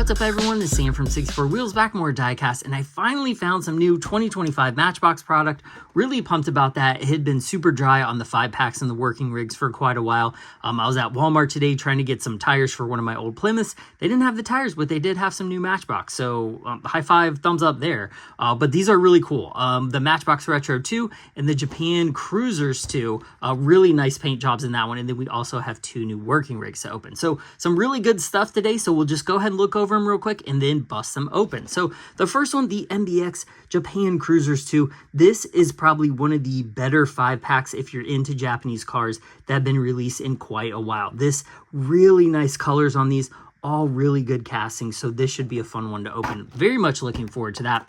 What's up everyone, this is Sam from 64 Wheels, back more diecast, and I finally found some new 2025 Matchbox product. Really pumped about that. It had been super dry on the 5-packs and the working rigs for quite a while. I was at Walmart today trying to get some tires for one of my old Plymouths. They didn't have the tires, but they did have some new Matchbox, so high five, thumbs up there. But these are really cool. The Matchbox Retro 2 and the Japan Cruisers 2, really nice paint jobs in that one, and then we also have 2 new working rigs to open. So some really good stuff today, so we'll just go ahead and look over them real quick and then bust them open. So the first one, the MBX Japan Cruisers 2. This is probably one of the better 5-packs if you're into Japanese cars that have been released in quite a while. This really nice colors on these, all really good castings, so this should be a fun one to open. Very much looking forward to that.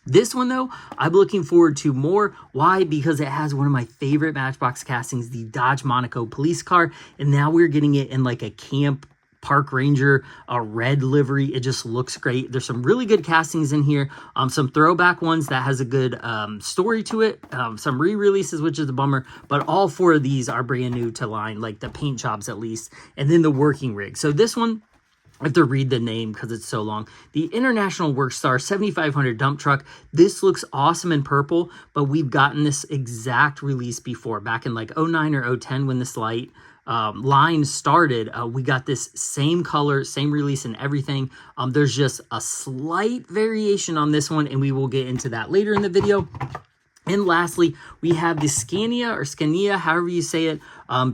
This one, though, I'm looking forward to more. Why? Because it has one of my favorite Matchbox castings, the Dodge Monaco police car, and now we're getting it in like a camp Park Ranger, a red livery. It just looks great. There's some really good castings in here, some throwback ones that has a good story to it, some re-releases, which is a bummer, but all 4 of these are brand new to line, like the paint jobs at least, and then the working rig. So this one, I have to read the name because it's so long. The International Workstar 7500 dump truck. This looks awesome in purple, but we've gotten this exact release before, back in like 09 or 010 when this line started. We got this same color, same release and everything. There's just a slight variation on this one, and we will get into that later in the video. And lastly, we have the Scania, however you say it,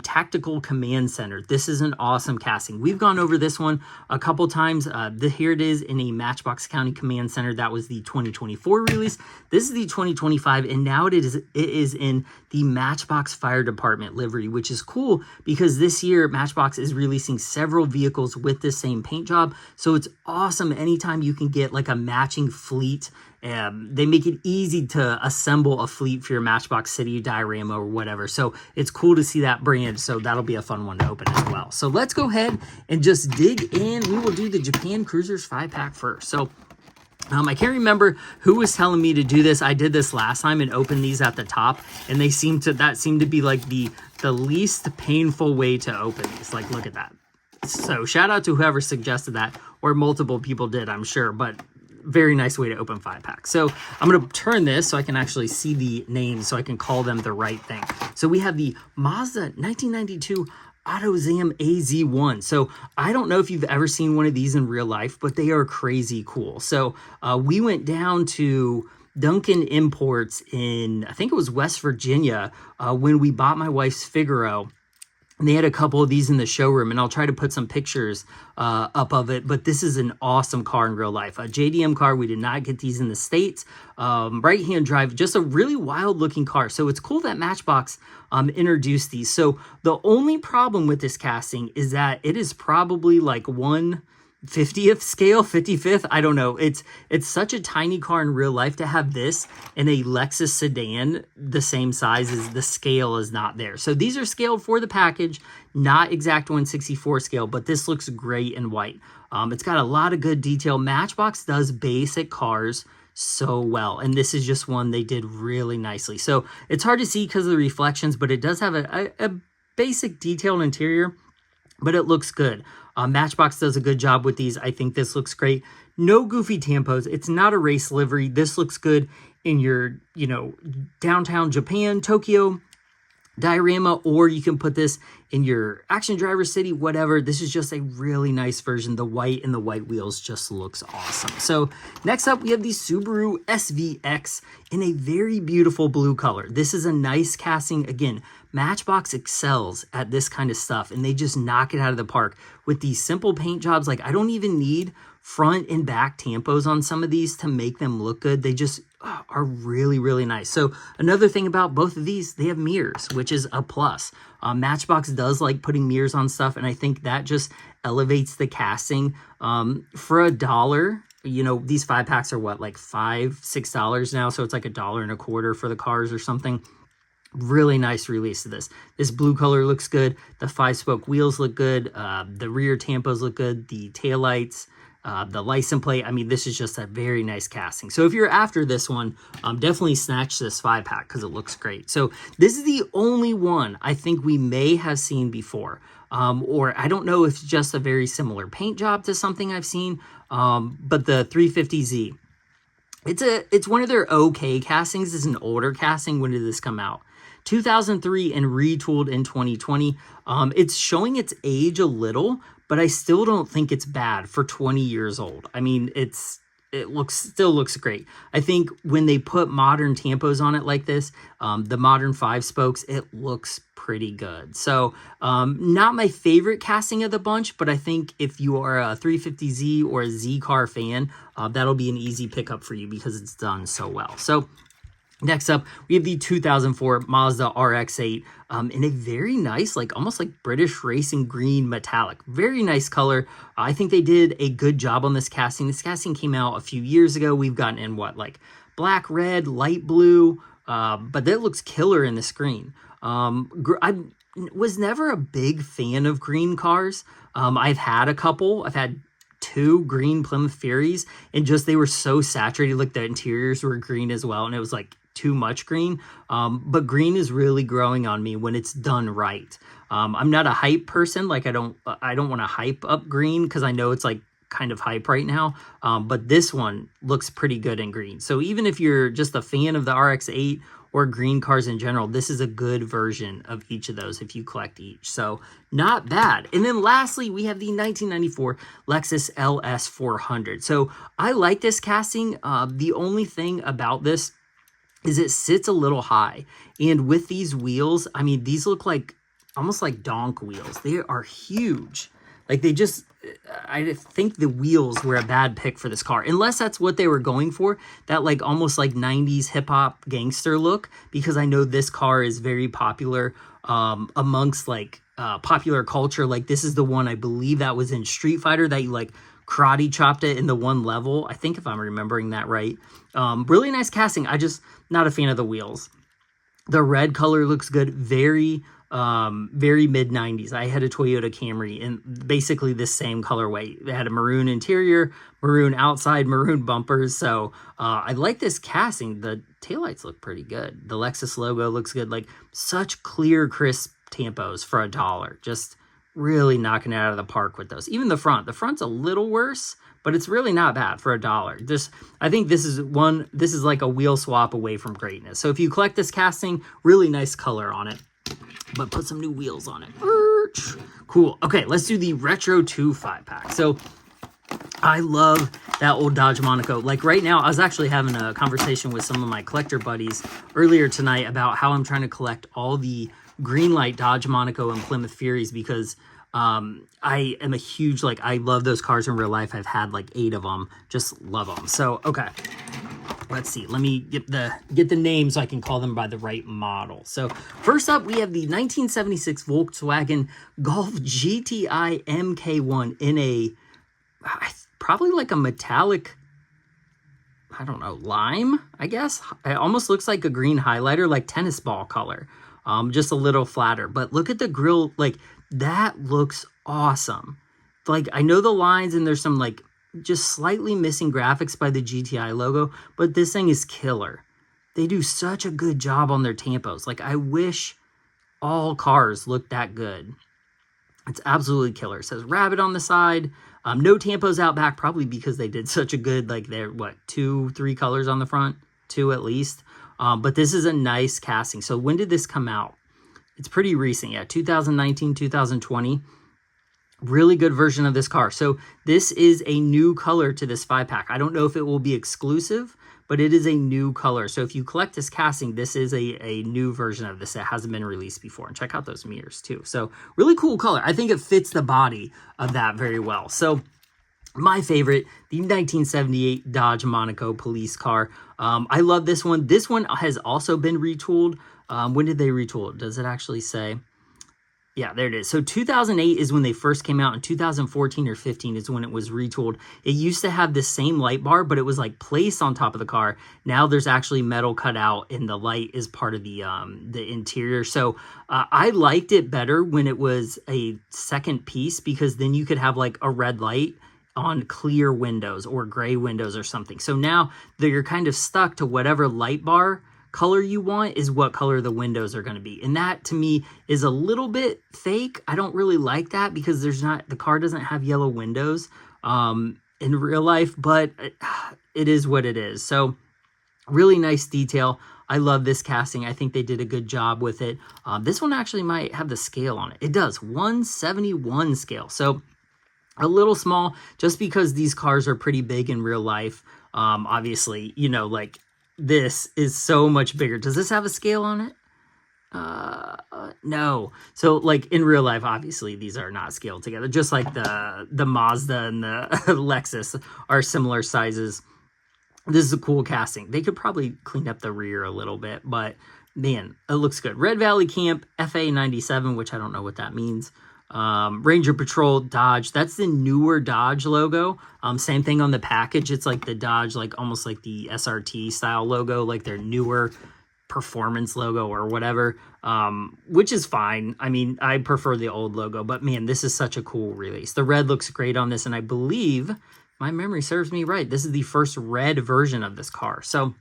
Tactical Command Center. This is an awesome casting. We've gone over this one a couple times. Here it is in a Matchbox County Command Center. That was the 2024 release. This is the 2025, and now it is in the Matchbox Fire Department livery, which is cool because this year Matchbox is releasing several vehicles with this same paint job. So it's awesome anytime you can get like a matching fleet. They make it easy to assemble a fleet for your Matchbox City diorama or whatever. So it's cool to see that brand. So that'll be a fun one to open as well. So let's go ahead and just dig in. We will do the Japan Cruisers 5-pack first. So I can't remember who was telling me to do this. I did this last time and opened these at the top, and that seemed to be like the least painful way to open these. Like, look at that. So shout out to whoever suggested that, or multiple people did, I'm sure, but very nice way to open 5-packs. So I'm going to turn this so I can actually see the names so I can call them the right thing. So we have the Mazda 1992 AutoZam AZ1. So I don't know if you've ever seen one of these in real life, but they are crazy cool. So we went down to Duncan Imports in, I think it was West Virginia, when we bought my wife's Figaro. And they had a couple of these in the showroom, and I'll try to put some pictures up of it. But this is an awesome car in real life. A JDM car. We did not get these in the States. Right-hand drive, just a really wild-looking car. So it's cool that Matchbox introduced these. So the only problem with this casting is that it is probably like 1/50th scale, 55th. I don't know. It's such a tiny car in real life. To have this in a Lexus sedan the same size as the scale is not there. So these are scaled for the package, not exact 1/64 scale, but this looks great in white. It's got a lot of good detail. Matchbox does basic cars so well, and this is just one they did really nicely. So it's hard to see because of the reflections, but it does have a basic detailed interior, but it looks good. Matchbox does a good job with these. I think this looks great. No goofy tampos. It's not a race livery. This looks good in your, downtown Japan, Tokyo diorama, or you can put this in your Action Driver City, whatever. This is just a really nice version. The white and the white wheels just looks awesome. So next up, we have the Subaru SVX in a very beautiful blue color. This is a nice casting. Again, Matchbox excels at this kind of stuff, and they just knock it out of the park with these simple paint jobs. Like, I don't even need front and back tampos on some of these to make them look good. They just are really, really nice. So another thing about both of these, they have mirrors, which is a plus. Matchbox does like putting mirrors on stuff, and I think that just elevates the casting. For $1, these 5-packs are what, like $5-6 now, so it's like $1.25 for the cars or something. Really nice release of this. This blue color looks good. The 5-spoke wheels look good. The rear tampos look good. The taillights, the license plate. I mean, this is just a very nice casting. So if you're after this one, definitely snatch this 5-pack because it looks great. So this is the only one I think we may have seen before. Or I don't know if it's just a very similar paint job to something I've seen, but the 350Z. It's one of their okay castings. It's an older casting. When did this come out? 2003 and retooled in 2020. It's showing its age a little, but I still don't think it's bad for 20 years old. I mean, it still looks great. I think when they put modern tampos on it like this, the modern 5-spokes, it looks pretty good. So not my favorite casting of the bunch, but I think if you are a 350Z or a Z car fan, that'll be an easy pickup for you because it's done so well. So next up, we have the 2004 Mazda RX-8 in a very nice, like almost like British racing green metallic. Very nice color. I think they did a good job on this casting. This casting came out a few years ago. We've gotten in what, like black, red, light blue, but that looks killer in the screen. I was never a big fan of green cars. I've had a couple. I've had 2 green Plymouth Furies, and just they were so saturated, like the interiors were green as well, and it was like too much green. But green is really growing on me when it's done right. I'm not a hype person. Like I don't want to hype up green because I know it's like kind of hype right now. But this one looks pretty good in green. So even if you're just a fan of the RX-8 or green cars in general, this is a good version of each of those if you collect each. So not bad. And then lastly, we have the 1994 Lexus LS 400. So I like this casting. The only thing about this is it sits a little high. And with these wheels, I mean, these look like almost like donk wheels. They are huge. Like they just, I think the wheels were a bad pick for this car, unless that's what they were going for, that like almost like 90s hip hop gangster look, because I know this car is very popular amongst like popular culture. Like this is the one, I believe that was in Street Fighter that you like karate chopped it in the one level. I think if I'm remembering that right. Really nice casting. I just not a fan of the wheels. The red color looks good. Very mid 90s. I had a Toyota Camry in basically the same colorway. They had a maroon interior, maroon outside, maroon bumpers. So I like this casting. The taillights look pretty good. The Lexus logo looks good. Like such clear, crisp tampos for $1. Just really knocking it out of the park with those. Even the front. The front's a little worse, but it's really not bad for $1. Just, I think this is like a wheel swap away from greatness. So if you collect this casting, really nice color on it, but put some new wheels on it. Cool. Okay, let's do the Retro 2 5-pack. So I love that old Dodge Monaco. Like right now, I was actually having a conversation with some of my collector buddies earlier tonight about how I'm trying to collect all the Greenlight Dodge Monaco and Plymouth Furies because I am a huge, like, I love those cars in real life. I've had like 8 of them. Just love them. So, okay. Let's see. Let me get the names so I can call them by the right model. So first up, we have the 1976 Volkswagen Golf GTI MK1 in a probably like a metallic, I don't know, lime, I guess. It almost looks like a green highlighter, like tennis ball color. Just a little flatter. But look at the grill. Like, that looks awesome. Like, I know the lines and there's some like just slightly missing graphics by the GTI logo, but this thing is killer. They do such a good job on their tampos. Like, I wish all cars looked that good. It's absolutely killer. It says Rabbit on the side. No tampos out back, probably because they did such a good, like, they're, what, 2-3 colors on the front? 2 at least. But this is a nice casting. So when did this come out? It's pretty recent. Yeah, 2019, 2020. Really good version of this car. So this is a new color to this 5-pack. I don't know if it will be exclusive, but it is a new color. So if you collect this casting, this is a new version of this that hasn't been released before. And check out those mirrors too. So really cool color. I think it fits the body of that very well. So my favorite, the 1978 Dodge Monaco police car. I love this one. This one has also been retooled. When did they retool it? Does it actually say? Yeah, there it is. So 2008 is when they first came out, and 2014 or 15 is when it was retooled. It used to have the same light bar, but it was like placed on top of the car. Now there's actually metal cut out, and the light is part of the interior. So I liked it better when it was a second piece, because then you could have like a red light on clear windows or gray windows or something. So now that you're kind of stuck to whatever light bar color you want is what color the windows are going to be. And that to me is a little bit fake. I don't really like that because the car doesn't have yellow windows in real life, but it is what it is. So really nice detail. I love this casting. I think they did a good job with it. This one actually might have the scale on it. It does, 171 scale. So a little small just because these cars are pretty big in real life. Obviously, you know, like this is so much bigger. Does this have a scale on it? No. So like in real life, obviously these are not scaled together, just like the Mazda and the Lexus are similar sizes. This is a cool casting. They could probably clean up the rear a little bit, but man, it looks good. Red Valley Camp FA97, which I don't know what that means. Ranger Patrol Dodge, that's the newer Dodge logo. Same thing on the package. It's like the Dodge, like almost like the SRT style logo, like their newer performance logo or whatever, which is fine. I mean, I prefer the old logo, but man, this is such a cool release. The red looks great on this, and I believe my memory serves me right, this is the first red version of this car. So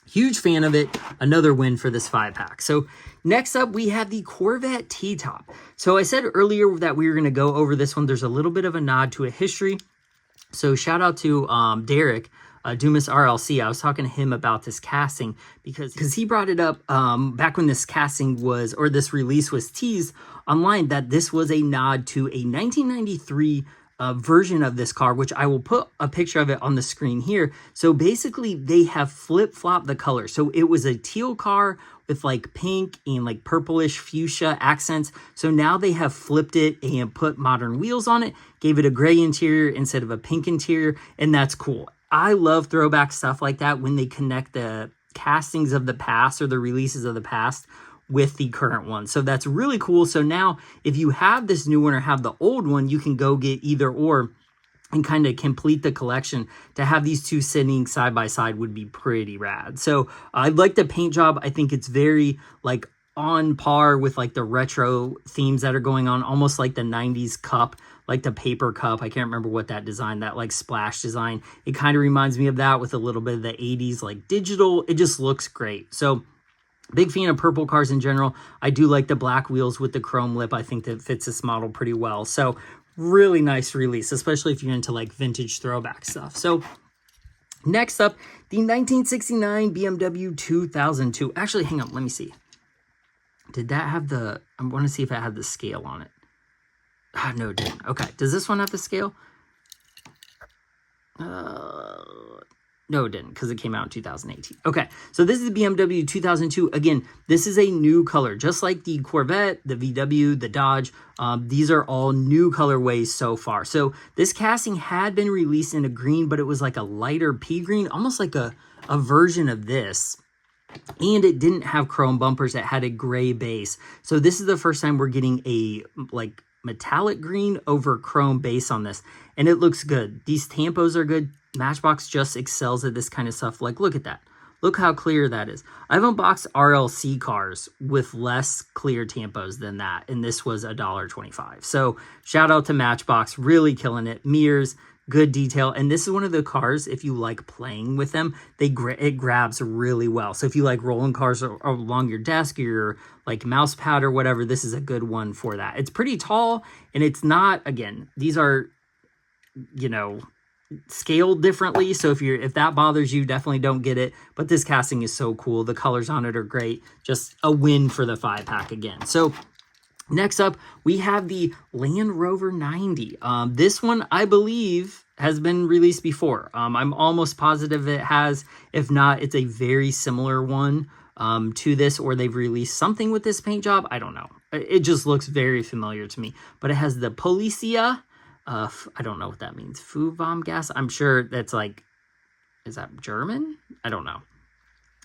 huge fan of it. Another win for this 5-pack. So next up, we have the Corvette T-Top. So I said earlier that we were going to go over this one. There's a little bit of a nod to a history. So shout out to Derek, Dumas RLC. I was talking to him about this casting because he brought it up back when this casting was, or this release was teased online, that this was a nod to a 1993 version of this car, which I will put a picture of it on the screen here. So basically they have flip-flopped the color. So it was a teal car with like pink and like purplish fuchsia accents. So now they have flipped it and put modern wheels on it, gave it a gray interior instead of a pink interior, and that's cool. I love throwback stuff like that when they connect the castings of the past or the releases of the past with the current one. So that's really cool. So now if you have this new one or have the old one, you can go get either or and kind of complete the collection. To have these two sitting side by side would be pretty rad. So I like the paint job. I think it's very like on par with like the retro themes that are going on, almost like the 90s cup, like the paper cup. I can't remember what that design, that like splash design. It kind of reminds me of that with a little bit of the 80s like digital. It just looks great. So big fan of purple cars in general. I do like the black wheels with the chrome lip. I think that fits this model pretty well. So really nice release, especially if you're into like vintage throwback stuff. So next up, the 1969 BMW 2002. Actually, hang on, let me see. Did that have the, I want to see if it had the scale on it. Ah, no, it didn't. Okay, does this one have the scale? No, it didn't, because it came out in 2018. Okay, so this is the BMW 2002. Again, this is a new color, just like the Corvette, the VW, the Dodge. These are all new colorways so far. So this casting had been released in a green, but it was like a lighter pea green, almost like a version of this. And it didn't have chrome bumpers. It had a gray base. So this is the first time we're getting a like metallic green over chrome base on this. And it looks good. These tampos are good. Matchbox just excels at this kind of stuff. Like, look at that. Look how clear that is. I've unboxed RLC cars with less clear tampos than that, and this was $1.25. So shout out to Matchbox, really killing it. Mirrors, good detail, and this is one of the cars, if you like playing with them, it grabs really well. So if you like rolling cars along your desk or your like mouse pad or whatever, this is a good one for that. It's pretty tall, and it's not, again, these are, you know, scaled differently, so if that bothers you, definitely don't get it. But this casting is so cool. The colors on it are great. Just a win for the 5-pack again. So next up, we have the Land Rover 90. This one, I believe, has been released before. I'm almost positive it has. If not, it's a very similar one to this, or they've released something with this paint job. I don't know. It just looks very familiar to me. But it has the Policia. I don't know what that means. Gas. I'm sure that's like, is that German? I don't know.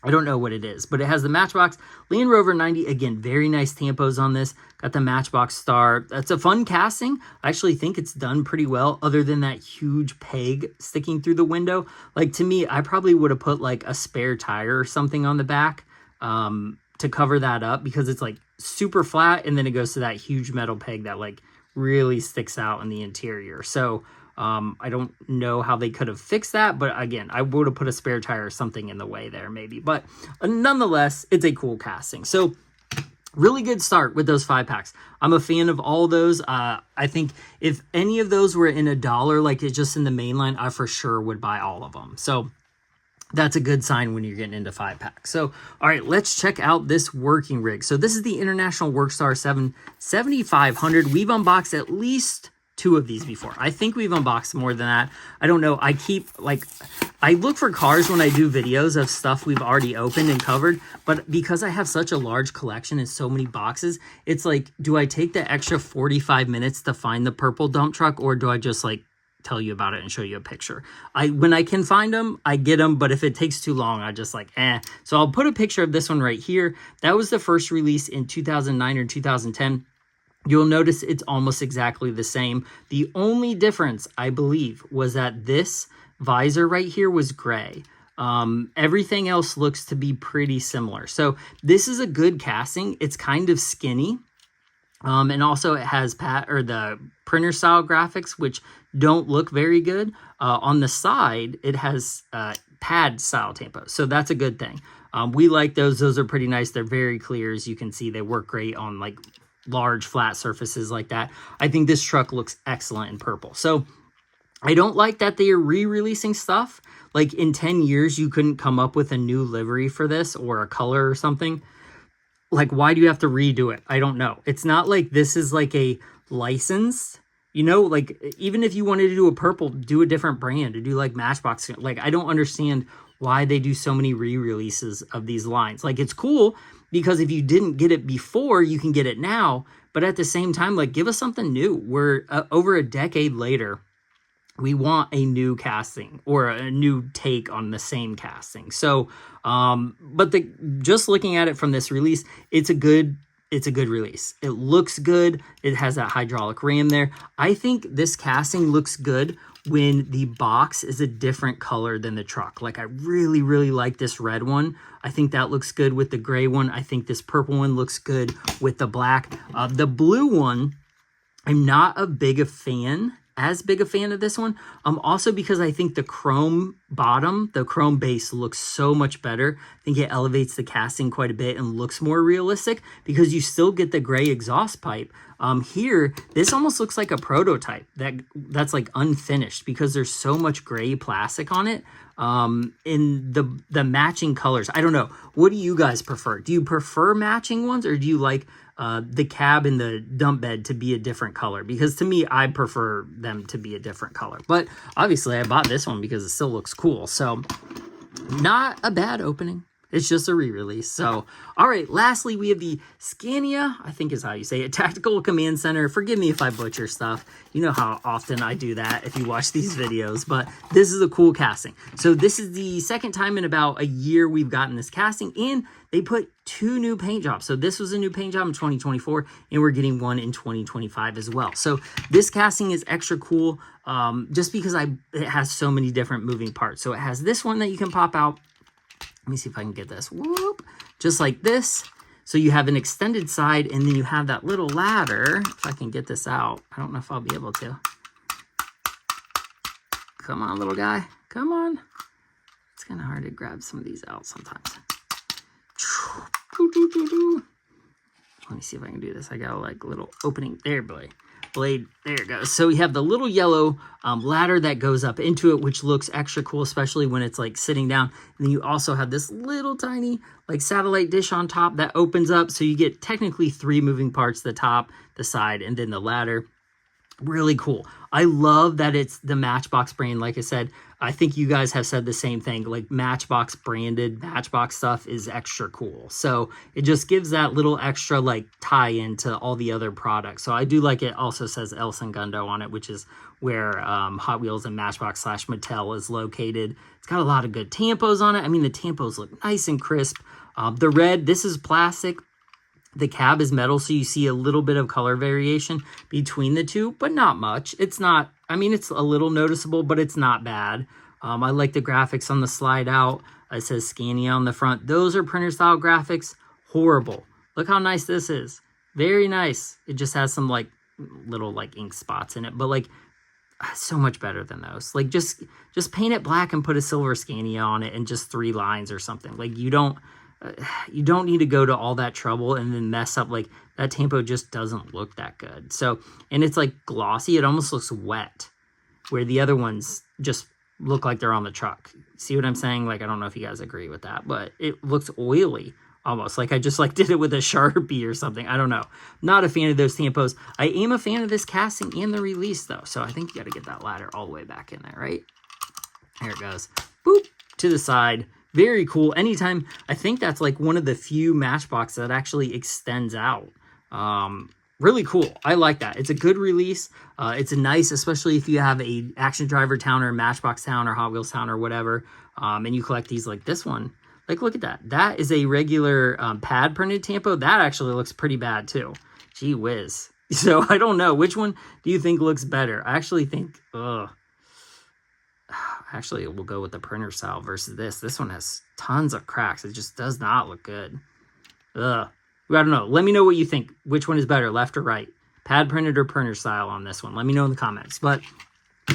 I don't know what it is, but it has the Matchbox Land Rover 90. Again, very nice tampos on this. Got the Matchbox star. That's a fun casting. I actually think it's done pretty well, other than that huge peg sticking through the window. Like, to me, I probably would have put like a spare tire or something on the back to cover that up, because it's like super flat, and then it goes to that huge metal peg that like really sticks out in the interior. So I don't know how they could have fixed that, but again, I would have put a spare tire or something in the way there maybe. But nonetheless, it's a cool casting. So really good start with those 5-packs. I'm a fan of all those. I think if any of those were in $1, like it's just in the main line, I for sure would buy all of them. So that's a good sign when you're getting into 5-packs. So, all right, let's check out this working rig. So this is the International Workstar 7500. We've unboxed at least 2 of these before. I think we've unboxed more than that. I don't know. I look for cars when I do videos of stuff we've already opened and covered, but because I have such a large collection and so many boxes, it's like, do I take the extra 45 minutes to find the purple dump truck, or do I just like tell you about it and show you a picture? When I can find them, I get them, but if it takes too long, I just like, So I'll put a picture of this one right here. That was the first release in 2009 or 2010. You'll notice it's almost exactly the same. The only difference, I believe, was that this visor right here was gray. Everything else looks to be pretty similar. So this is a good casting. It's kind of skinny. And also it has the printer style graphics, which don't look very good. On the side, it has pad style tampos. So that's a good thing. We like those. Those are pretty nice. They're very clear. As you can see, they work great on like large flat surfaces like that. I think this truck looks excellent in purple. So I don't like that they are re-releasing stuff. Like in 10 years, you couldn't come up with a new livery for this or a color or something. Like, why do you have to redo it? I don't know. It's not like this is like a licensed, like even if you wanted to do a purple, do a different brand, or do like Matchbox. Like, I don't understand why they do so many re-releases of these lines. Like, it's cool because if you didn't get it before, you can get it now. But at the same time, like, give us something new. We're over a decade later. We want a new casting or a new take on the same casting. So, but just looking at it from this release, it's a good release. It looks good. It has that hydraulic ram there. I think this casting looks good when the box is a different color than the truck. Like, I really, really like this red one. I think that looks good with the gray one. I think this purple one looks good with the black. The blue one, I'm not as big a fan of this one. Also because I think the chrome bottom, the chrome base looks so much better. I think it elevates the casting quite a bit and looks more realistic because you still get the gray exhaust pipe. Here, this almost looks like a prototype that's like unfinished because there's so much gray plastic on it. In the matching colors. I don't know. What do you guys prefer? Do you prefer matching ones, or do you like the cab and the dump bed to be a different color? Because to me, I prefer them to be a different color. But obviously, I bought this one because it still looks cool. So not a bad opening. It's just a re-release. So, all right, lastly, we have the Scania, I think is how you say it, Tactical Command Center. Forgive me if I butcher stuff. You know how often I do that if you watch these videos, but this is a cool casting. So this is the second time in about a year we've gotten this casting, and they put 2 new paint jobs. So this was a new paint job in 2024, and we're getting one in 2025 as well. So this casting is extra cool just because it has so many different moving parts. So it has this one that you can pop out. Let me see if I can get this. Whoop. Just like this. So you have an extended side, and then you have that little ladder. If I can get this out. I don't know if I'll be able to. Come on, little guy. Come on. It's kind of hard to grab some of these out sometimes. Let me see if I can do this. I got a little opening there, blade. There it goes. So we have the little yellow ladder that goes up into it, which looks extra cool, especially when it's like sitting down. And then you also have this little tiny like satellite dish on top that opens up. So you get technically 3 moving parts: the top, the side, and then the ladder. Really cool. I love that it's the Matchbox brand. Like I said, I think you guys have said the same thing. Like, Matchbox branded Matchbox stuff is extra cool. So it just gives that little extra like tie into all the other products. So I do like it. Also says El Segundo on it, which is where Hot Wheels and Matchbox / Mattel is located. It's got a lot of good tampos on it. I mean, the tampos look nice and crisp. The red, this is plastic. The cab is metal, so you see a little bit of color variation between the two, but not much. It's not, I mean, it's a little noticeable, but it's not bad. I like the graphics on the slide out. It says Scania on the front. Those are printer style graphics. Horrible. Look how nice this is. Very nice. It just has some like little like ink spots in it, but like so much better than those. Like, just paint it black and put a silver Scania on it and just 3 lines or something. Like, you don't need to go to all that trouble and then mess up. Like, that tampo just doesn't look that good. So, and it's like glossy. It almost looks wet, where the other ones just look like they're on the truck. See what I'm saying? Like, I don't know if you guys agree with that, but it looks oily almost. Like I just like did it with a Sharpie or something. I don't know. Not a fan of those tampos. I am a fan of this casting and the release though. So I think you got to get that ladder all the way back in there, right? There it goes. Boop, to the side. Very cool. Anytime, I think that's like one of the few Matchbox that actually extends out. Really cool. I like that. It's a good release. It's a nice, especially if you have a Action Driver town or a Matchbox town or Hot Wheels town or whatever, and you collect these like this one. Like, look at that. That is a regular pad printed tampo. That actually looks pretty bad too. Gee whiz. So I don't know. Which one do you think looks better? I actually think, actually, we'll go with the printer style versus this. This one has tons of cracks. It just does not look good. Ugh. I don't know. Let me know what you think. Which one is better, left or right? Pad printed or printer style on this one? Let me know in the comments. But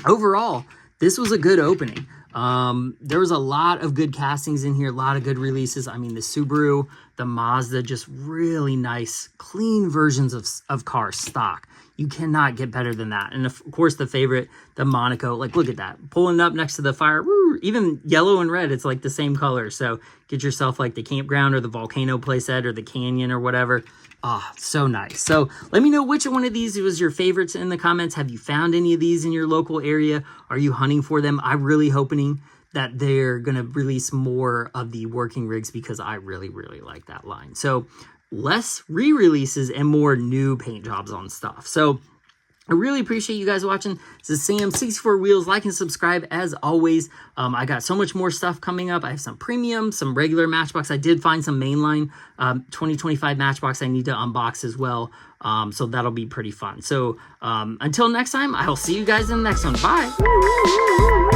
overall, this was a good opening. There was a lot of good castings in here, a lot of good releases. I mean, the Subaru, the Mazda, just really nice, clean versions of cars stock. You cannot get better than that. And of course, the favorite, the Monaco. Like, look at that. Pulling up next to the fire. Woo, even yellow and red, it's like the same color. So get yourself like the campground or the volcano playset or the canyon or whatever. Ah, so nice. So let me know which one of these was your favorites in the comments. Have you found any of these in your local area? Are you hunting for them? I'm really hoping that they're going to release more of the working rigs because I really, really like that line. So less re-releases and more new paint jobs on stuff. So I really appreciate you guys watching. This is Sam, 64 Wheels. Like and subscribe as always. I got so much more stuff coming up. I have some premium, some regular Matchbox. I did find some mainline 2025 Matchbox I need to unbox as well. So that'll be pretty fun. So until next time, I'll see you guys in the next one. Bye.